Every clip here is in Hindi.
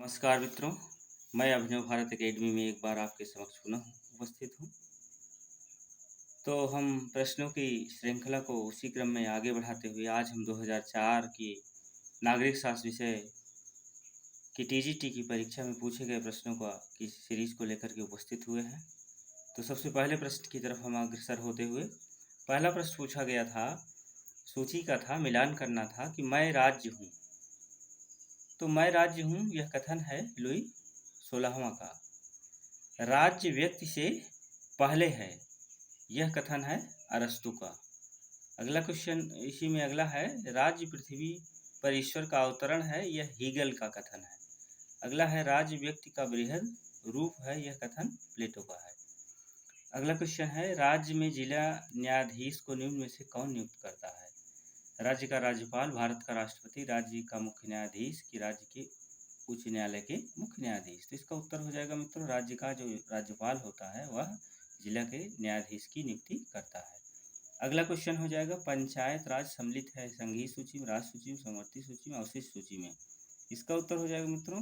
नमस्कार मित्रों, मैं अभिनव भारत अकेडमी में एक बार आपके समक्ष पुनः उपस्थित हूँ। तो हम प्रश्नों की श्रृंखला को उसी क्रम में आगे बढ़ाते हुए आज हम 2004 की नागरिक शास्त्र विषय की टीजीटी की परीक्षा में पूछे गए प्रश्नों की सीरीज को लेकर के उपस्थित हुए हैं। तो सबसे पहले प्रश्न की तरफ हम अग्रसर होते हुए पहला प्रश्न पूछा गया था, सूची का था, मिलान करना था कि मैं राज्य हूँ। तो मैं राज्य हूँ यह कथन है लुई 16वां का। राज्य व्यक्ति से पहले है, यह कथन है अरस्तु का। अगला क्वेश्चन इसी में अगला है, राज्य पृथ्वी पर ईश्वर का अवतरण है, यह हीगल का कथन है। अगला है, राज्य व्यक्ति का बृहद रूप है, यह कथन प्लेटो का है। अगला क्वेश्चन है, राज्य में जिला न्यायाधीश को निम्न में से कौन नियुक्त करता है? राज्य का राज्यपाल, भारत का राष्ट्रपति, राज्य का मुख्य न्यायाधीश कि राज्य के उच्च न्यायालय के मुख्य न्यायाधीश। तो इसका उत्तर हो जाएगा मित्रों, राज्य का जो राज्यपाल होता है वह जिला के न्यायाधीश की नियुक्ति करता है। अगला क्वेश्चन हो जाएगा, पंचायत राज सम्मिलित है संघीय सूची में, राज्य सूची में, समवर्ती सूची में, अवशिष्ट सूची में। इसका उत्तर हो जाएगा मित्रों,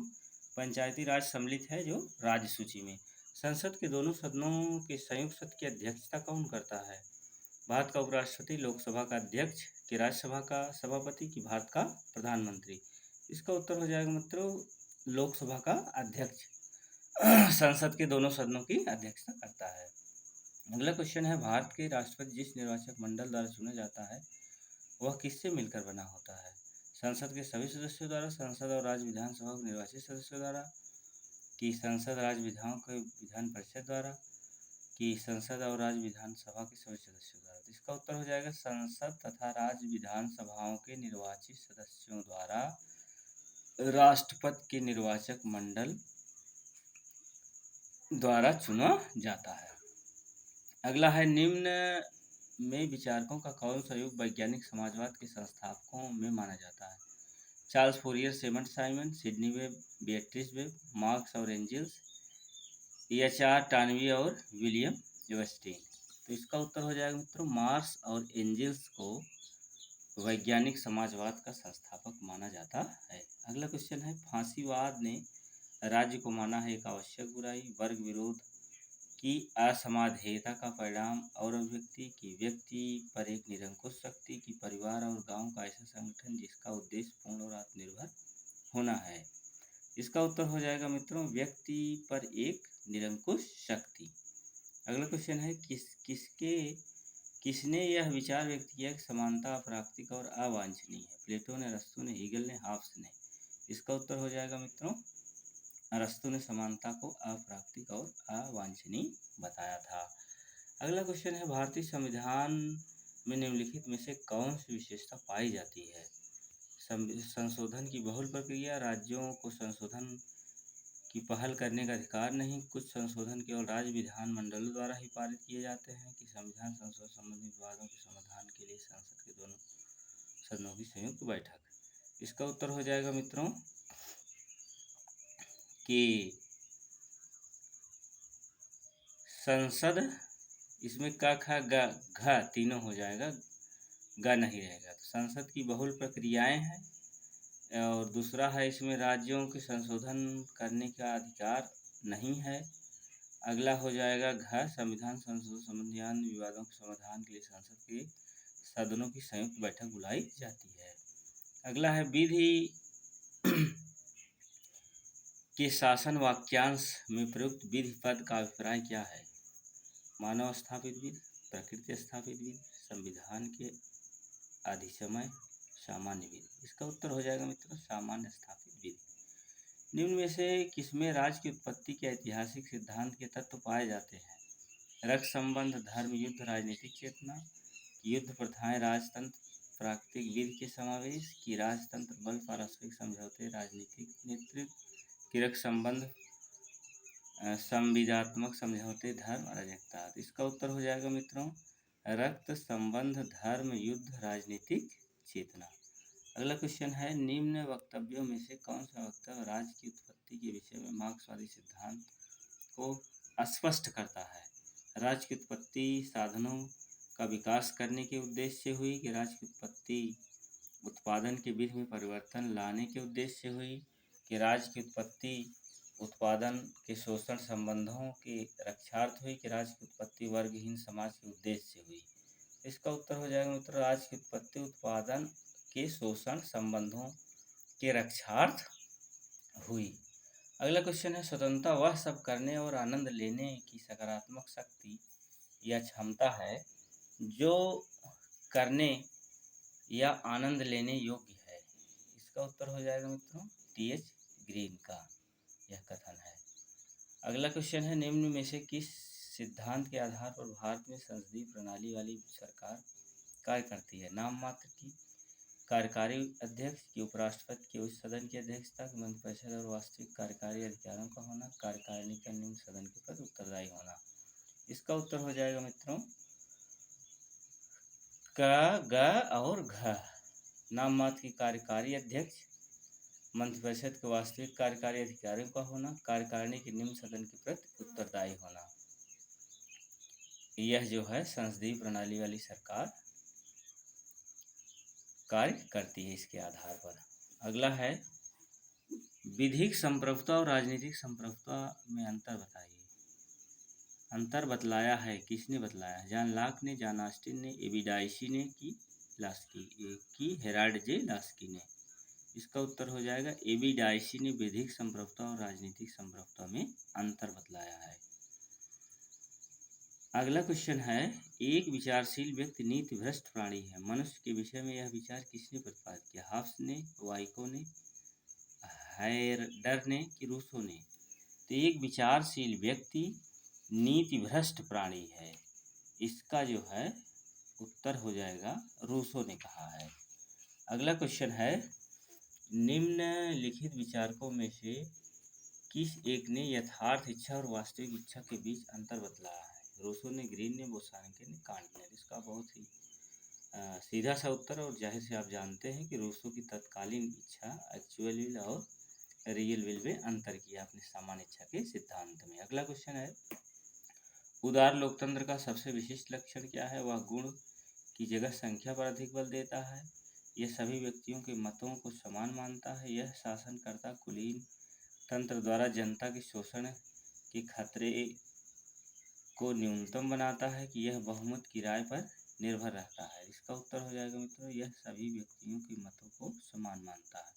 पंचायती राज सम्मिलित है जो राज्य सूची में। संसद के दोनों सदनों के संयुक्त सत्र की अध्यक्षता कौन करता है? भारत का उपराष्ट्रपति, लोकसभा का अध्यक्ष कि राज्यसभा का सभापति कि भारत का प्रधानमंत्री। इसका उत्तर हो जाएगा मित्रों, लोकसभा का अध्यक्ष संसद के दोनों सदनों की अध्यक्षता करता है। अगला क्वेश्चन है, भारत के राष्ट्रपति जिस निर्वाचक मंडल द्वारा चुना जाता है वह किससे मिलकर बना होता है? संसद के सभी सदस्यों द्वारा, संसद और राज्य विधानसभा के निर्वाचित सदस्यों द्वारा कि संसद राज्य विधानों के विधान परिषद द्वारा कि संसद और राज्य विधानसभा के सभी सदस्यों द्वारा। तो इसका उत्तर हो जाएगा, संसद तथा राज्य विधानसभाओं के निर्वाचित सदस्यों द्वारा राष्ट्रपति के निर्वाचक मंडल द्वारा चुना जाता है। अगला है, निम्न में विचारकों का कौन सा युग वैज्ञानिक समाजवाद के संस्थापकों में माना जाता है? Charles Fourier, Saint Simon, Sidney Webb, Beatrice Webb, Marx और एंजल्स, एच.आर. टानवी और विलियम वेस्टीन। तो इसका उत्तर हो जाएगा मित्रों, मार्क्स और एंजल्स को वैज्ञानिक समाजवाद का संस्थापक माना जाता है। अगला क्वेश्चन है, फांसीवाद ने राज्य को माना है एक आवश्यक बुराई, वर्ग विरोध की असमाधेयता का परिणाम और अभिव्यक्ति की व्यक्ति पर एक निरंकुश शक्ति की परिवार और गांव का ऐसा संगठन जिसका उद्देश्य पूर्ण और आत्मनिर्भर होना है। इसका उत्तर हो जाएगा मित्रों, व्यक्ति पर एक निरंकुश शक्ति। अगला क्वेश्चन है, किसने यह विचार व्यक्त किया कि समानता अप्राकृतिक और अवांछनीय है? प्लेटो ने, अरस्तु ने, हीगल ने, हॉब्स ने। इसका उत्तर हो जाएगा मित्रों, अरस्तु ने समानता को अप्राकृतिक और अवांछनीय बताया था। अगला क्वेश्चन है, भारतीय संविधान में निम्नलिखित में से कौन सी विशेषता पाई जाती है? संशोधन की बहुल प्रक्रिया, राज्यों को संशोधन की पहल करने का अधिकार नहीं, कुछ संशोधन केवल राज्य विधानमंडलों द्वारा ही पारित किए जाते हैं कि संविधान संशोधन संबंधी विवादों के समाधान के लिए संसद के दोनों सदनों की संयुक्त बैठक। इसका उत्तर हो जाएगा मित्रों कि संसद, इसमें क ख ग घ तीनों हो जाएगा, ग नहीं रहेगा। तो संसद की बहुल प्रक्रियाएं हैं, और दूसरा है इसमें राज्यों के संशोधन करने का अधिकार नहीं है। अगला हो जाएगा घ, संविधान संशोधन संबंधी अन्य विवादों के समाधान के लिए संसद के सदनों की संयुक्त बैठक बुलाई जाती है। अगला है, विधि के शासन वाक्यांश में प्रयुक्त विधि पद का अभिप्राय क्या है? मानव स्थापित विधि, प्रकृति स्थापित विधि, संविधान के अधिसमय, सामान्य विधि। इसका उत्तर हो जाएगा मित्रों, सामान्य स्थापित विधि। निम्न में से किसमें राज्य की उत्पत्ति के ऐतिहासिक सिद्धांत के तत्व पाए जाते हैं? रक्त संबंध, धर्म, युद्ध, राजनीतिक चेतना, युद्ध प्रथाएं, राजतंत्र, प्राकृतिक विधि के समावेश की राजतंत्र, बल, पारस्परिक समझौते, राजनीतिक नेतृत्व की रक्त संबंध, संविदात्मक समझौते, धर्म, अराजकता। इसका उत्तर हो जाएगा मित्रों, रक्त संबंध, धर्म, युद्ध, राजनीतिक चेतना। अगला क्वेश्चन है, निम्न वक्तव्यों में से कौन सा वक्तव्य राज्य की उत्पत्ति के विषय में मार्क्सवादी सिद्धांत को स्पष्ट करता है? राज्य की उत्पत्ति साधनों का विकास करने के उद्देश्य से हुई कि राज्य की उत्पत्ति उत्पादन की विधि में परिवर्तन लाने के उद्देश्य से हुई? कि राज्य की उत्पत्ति उत्पादन के शोषण संबंधों के रक्षार्थ हुई कि राज्य की उत्पत्ति वर्गहीन समाज के उद्देश्य से हुई। इसका उत्तर हो जाएगा मित्रों, राज्य की उत्पत्ति उत्पादन के शोषण संबंधों के रक्षार्थ हुई। अगला क्वेश्चन है, स्वतंत्रता वह सब करने और आनंद लेने की सकारात्मक शक्ति या क्षमता है जो करने या आनंद लेने योग्य है। इसका उत्तर हो जाएगा मित्रों टी.एच. ग्रीन का यह कथन है। अगला क्वेश्चन है, निम्न में से किस सिद्धांत के आधार पर भारत में संसदीय प्रणाली वाली सरकार कार्य करती है? नाम मात्र की कार्यकारी अध्यक्ष की, उपराष्ट्रपति की उच्च सदन की अध्यक्षता की, मंत्रिपरिषद और वास्तविक कार्यकारी अधिकारों का होना, कार्यकारिणी का निम्न सदन के प्रति उत्तरदायी होना। इसका उत्तर हो जाएगा मित्रों क, ग और घ। नाम मात्र की कार्यकारी अध्यक्ष, मंत्रिपरिषद के वास्तविक कार्यकारी अधिकारियों का होना, कार्यकारिणी के निम्न सदन के प्रति उत्तरदायी होना। यह जो है संसदीय प्रणाली वाली सरकार कार्य करती है इसके आधार पर। अगला है, विधिक संप्रभुता और राजनीतिक संप्रभुता में अंतर बताइए। अंतर बतलाया है, किसने बतलाया है? जॉन लॉक ने, जॉन ऑस्टिन ने, एबी डायसी ने की हेराल्ड जे लास्की ने। इसका उत्तर हो जाएगा एबी डायसी ने विधिक संप्रभुता और राजनीतिक संप्रभुता में अंतर बतलाया है। अगला क्वेश्चन है, एक विचारशील व्यक्ति नीति भ्रष्ट प्राणी है। मनुष्य के विषय में यह विचार किसने प्रतिपादित किया? हाब्स ने, वाइको ने, हायरडर ने कि रूसो ने? तो एक विचारशील व्यक्ति नीति भ्रष्ट प्राणी है। इसका जो है उत्तर हो जाएगा रूसो ने कहा है। अगला क्वेश्चन है, निम्नलिखित विचारकों में से किस एक ने यथार्थ इच्छा और वास्तविक इच्छा के बीच अंतर बतलाया है? रूसो ने, ग्रीन ने, बोसानिक ने, कांट ने। इसका बहुत ही सीधा सा उत्तर, और जाहिर से आप जानते हैं कि रूसो की तत्कालीन इच्छा एक्चुअल विल और रियल विल में अंतर किया अपने सामान्य इच्छा के सिद्धांत में। अगला क्वेश्चन है, उदार लोकतंत्र का सबसे विशिष्ट लक्षण क्या है? वह गुण की जगह संख्या पर अधिक बल देता है। यह सभी व्यक्तियों के मतों को समान मानता है। यह शासनकर्ता कुलीन तंत्र द्वारा जनता के शोषण के खतरे को न्यूनतम बनाता है कि यह बहुमत की राय पर निर्भर रहता है। इसका उत्तर हो जाएगा मित्रों, यह सभी व्यक्तियों के मतों को समान मानता है।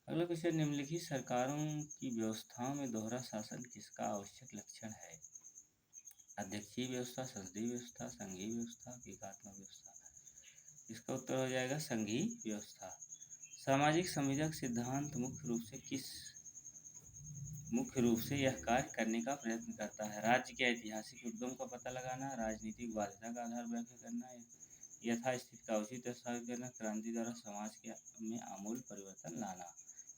अगला क्वेश्चन, निम्नलिखित सरकारों की व्यवस्थाओं में दोहरा शासन किसका आवश्यक लक्षण है? अध्यक्षीय व्यवस्था, संसदीय व्यवस्था, संघीय व्यवस्था, एकात्मक व्यवस्था। इसका उत्तर हो जाएगा संघीय व्यवस्था। सामाजिक संविधान सिद्धांत मुख्य रूप से यह कार्य करने का प्रयत्न करता है। राज्य के ऐतिहासिक उद्गम का पता लगाना, राजनीतिक बाध्यता का आधार व्याख्या करना, यथास्थिति का उचित स्थापित करना, क्रांति द्वारा समाज में आमूल परिवर्तन लाना।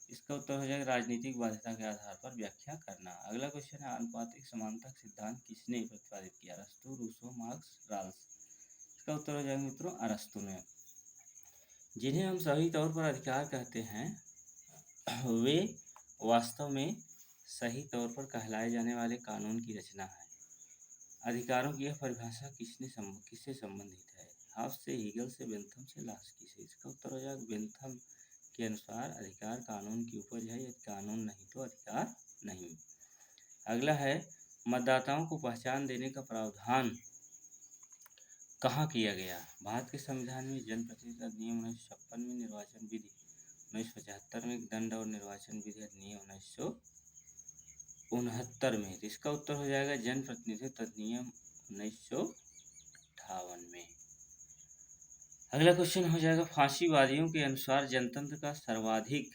इसका उत्तर हो जाएगा राजनीतिक बाध्यता के आधार पर व्याख्या करना। अगला क्वेश्चन है, आनुपातिक समानता सिद्धांत किसने प्रतिपादित किया? अरस्तू, रूसो, मार्क्स, राल्स। इसका उत्तर हो जाएगा मित्रों अरस्तू ने। जिन्हें हम सही तौर पर अधिकार कहते हैं, वे वास्तव में सही तौर पर कहलाए जाने वाले कानून की रचना है। अधिकारों की यह परिभाषा किससे संबंधित है? हाब्स से, हीगल से, बेंथम से, लास्की से। इसका उत्तर हो जाएगा बेंथम के अनुसार अधिकार कानून की उपज है, यदि कानून नहीं तो अधिकार नहीं। अगला है, मतदाताओं को पहचान देने का प्रावधान कहाँ किया गया? भारत के संविधान में, जनप्रतिनिधि अधिनियम 1956 में, निर्वाचन विधि 1975 में, दंड और निर्वाचन विधि अधिनियम 1969 में। इसका उत्तर हो जाएगा जनप्रतिनिधित्व अधिनियम 1958 में। अगला क्वेश्चन हो जाएगा, फांसीवादियों के अनुसार जनतंत्र का सर्वाधिक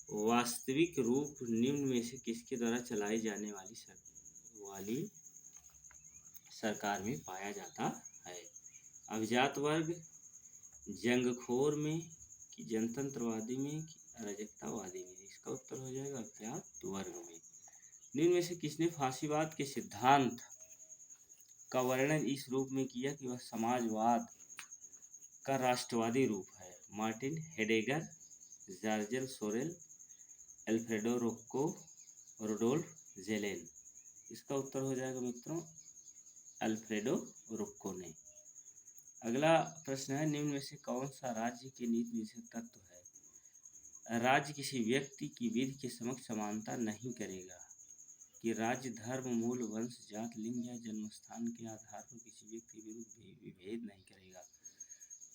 वास्तविक रूप निम्न में से किसके द्वारा चलाई जाने वाली सरकार में पाया जाता है? अभिजात वर्ग, जंगखोर में, कि जनतंत्रवादी में, कि अराजकतावादी में? इसका उत्तर हो जाएगा अभिजात वर्ग में। निम्न में से किसने फांसीवाद के सिद्धांत का वर्णन इस रूप में किया कि वह समाजवाद का राष्ट्रवादी रूप है? Martin Heidegger, George Sorel, Alfredo Rocco, Rudolf Kjellen. इसका उत्तर हो जाएगा मित्रों अल्फ्रेडो रोक्को ने। अगला प्रश्न है, निम्न में से कौन सा राज्य के नीति निषेध तत्व है? राज्य किसी व्यक्ति की विधि के समक्ष समानता नहीं करेगा। कि राज्य धर्म, मूल, वंश, जात, लिंग या जन्मस्थान के आधार पर किसी व्यक्ति के विरुद्ध विभेद नहीं करेगा।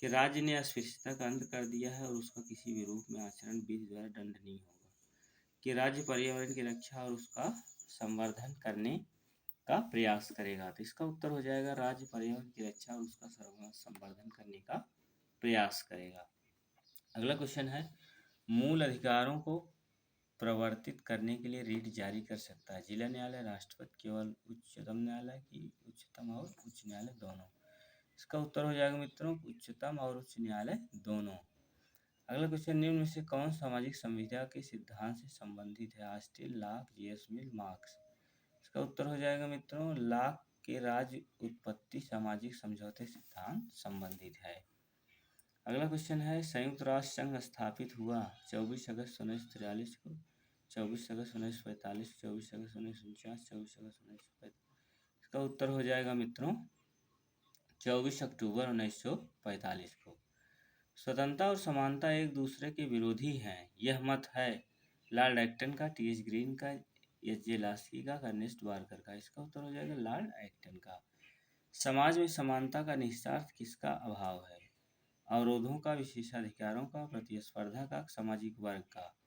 कि राज्य ने अस्पृश्यता का अंत कर दिया है और उसका किसी भी रूप में आचरण विधि द्वारा दंडनीय होगा। कि राज्य पर्यावरण की रक्षा और उसका संवर्धन करने का प्रयास करेगा। तो इसका उत्तर हो जाएगा राज्य पर्यावरण की रक्षा और उसका संवर्धन करने का प्रयास करेगा। अगला क्वेश्चन है, मूल अधिकारों को प्रवर्तित करने के लिए रीट जारी कर सकता है जिला न्यायालय, राष्ट्रपति, केवल उच्चतम न्यायालय की उच्चतम और उच्च न्यायालय दोनों? इसका उत्तर हो जाएगा मित्रों उच्चतम और उच्च न्यायालय दोनों। अगला क्वेश्चन, निम्न में से कौन सामाजिक संविदा के सिद्धांत से संबंधित है? ऑस्टिन, लॉक, जेएस मिल, मार्क्स? इसका उत्तर हो जाएगा मित्रों लॉक के राज्य उत्पत्ति सामाजिक समझौते सिद्धांत संबंधित है। अगला क्वेश्चन है, संयुक्त राष्ट्र संघ स्थापित हुआ 24 अगस्त 1943 को, 24 अगस्त 1945, 24 अगस्त 1949, 24 अगस्त 1945? इसका उत्तर हो जाएगा मित्रों 24 अक्टूबर 1945 को। स्वतंत्रता और समानता एक दूसरे के विरोधी हैं, यह मत है लॉर्ड एक्टन का, टी एच ग्रीन का, एच जे लास्की का, अर्नेस्ट बारकर का? इसका उत्तर हो जाएगा लॉर्ड एक्टन का। समाज में समानता का निहितार्थ किसका अभाव है? अवरोधों का, विशेषाधिकारों का, प्रतिस्पर्धा का, सामाजिक वर्ग का?